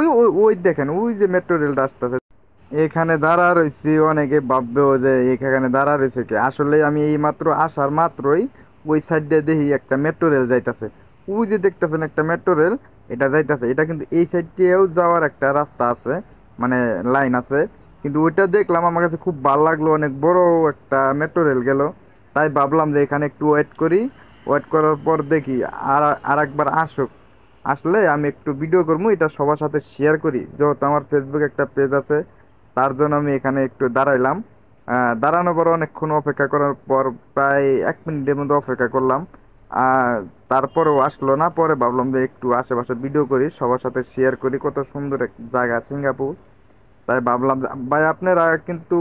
ওই ওই ওই দেখেন, ওই যে মেট্রো রেলটা আসতেছে। এখানে দাঁড়া রয়েছি, অনেকে ভাববেও যে এখানে দাঁড়া রয়েছে কি, আসলে আমি এই মাত্র আসার মাত্রই ওই সাইড দিয়ে দেখি একটা মেট্রো রেল যাইতাছে। ওই যে দেখতেছেন একটা মেট্রো রেল, এটা যাইতাছে, এটা কিন্তু এই সাইড দিয়েও যাওয়ার একটা রাস্তা আছে, মানে লাইন আছে। কিন্তু ওইটা দেখলাম, আমার কাছে খুব ভালো লাগলো, অনেক বড় একটা মেট্রো রেল গেল। তাই ভাবলাম যে এখানে একটু ওয়েট করি। ওয়েট করার পর দেখি আর আর একবার আসুক, আসলে আমি একটু ভিডিও করবো, এটা সবার সাথে শেয়ার করি, যেহেতু আমার ফেসবুকে একটা পেজ আছে। তার জন্য আমি এখানে একটু দাঁড়াইলাম। দাঁড়ানোর পর অনেকক্ষণ অপেক্ষা করার পর প্রায় 1 মিনিটের মতো অপেক্ষা করলাম। তারপরেও আসলো না, পরে ভাবলাম যে একটু আশেপাশে ভিডিও করি, সবার সাথে শেয়ার করি, কত সুন্দর এক জায়গা সিঙ্গাপুর। তাই ভাবলাম ভাই আপনারা কিন্তু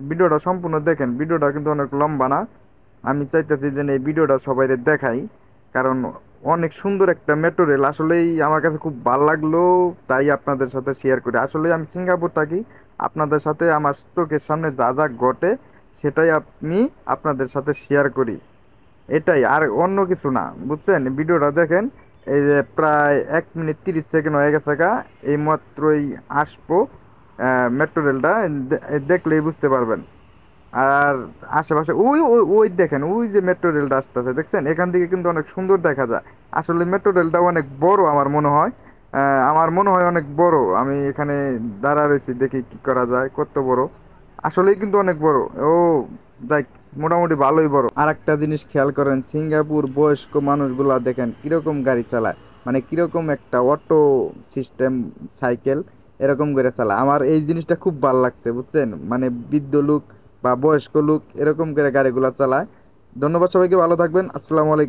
ভিডিওটা সম্পূর্ণ দেখেন, ভিডিওটা কিন্তু অনেক লম্বা না। আমি চাইতেছি যে এই ভিডিওটা সবাইকে দেখাই, কারণ অনেক সুন্দর একটা মেট্রো রেল, আসলেই আমার কাছে খুব ভালো লাগলো। তাই আপনাদের সাথে শেয়ার করি, আসলে আমি সিঙ্গাপুর থাকি, আপনাদের সাথে আমার চোখের সামনে যা যা ঘটে সেটাই আমি আপনাদের সাথে শেয়ার করি। এটাই, আর অন্য কিছু না, বুঝছেন? ভিডিওটা দেখেন। এই যে প্রায় 1 মিনিট 30 সেকেন্ড হয়ে গেছে গা, এই মাত্রই আসবো। মেট্রো রেলটা দেখলেই বুঝতে পারবেন। আর আশেপাশে ওই ওই ওই দেখেন, ওই যে মেট্রো রেলটা আসতেছে, দেখছেন? এখান থেকে কিন্তু অনেক সুন্দর দেখা যায়। আসলে মেট্রো রেলটা অনেক বড় আমার মনে হয়। আমার মনে হয় অনেক বড়। আমি এখানে দাঁড়া রয়েছি, দেখি কি করা যায়, কত বড়। আসলেই কিন্তু অনেক বড়। ও যাই, মোটামুটি ভালোই বড়। আর একটা জিনিস খেয়াল করেন, সিঙ্গাপুর বয়স্ক মানুষগুলা দেখেন কিরকম গাড়ি চালায়, মানে কিরকম একটা অটো সিস্টেম, সাইকেল এরকম করে চালায়। আমার এই জিনিসটা খুব ভালো লাগছে, বুঝছেন? মানে বৃদ্ধ লোক বা বয়স্ক লোক এরকম করে গাড়িগুলা চালায়। ধন্যবাদ সবাইকে, ভালো থাকবেন, আসসালামু আলাইকুম।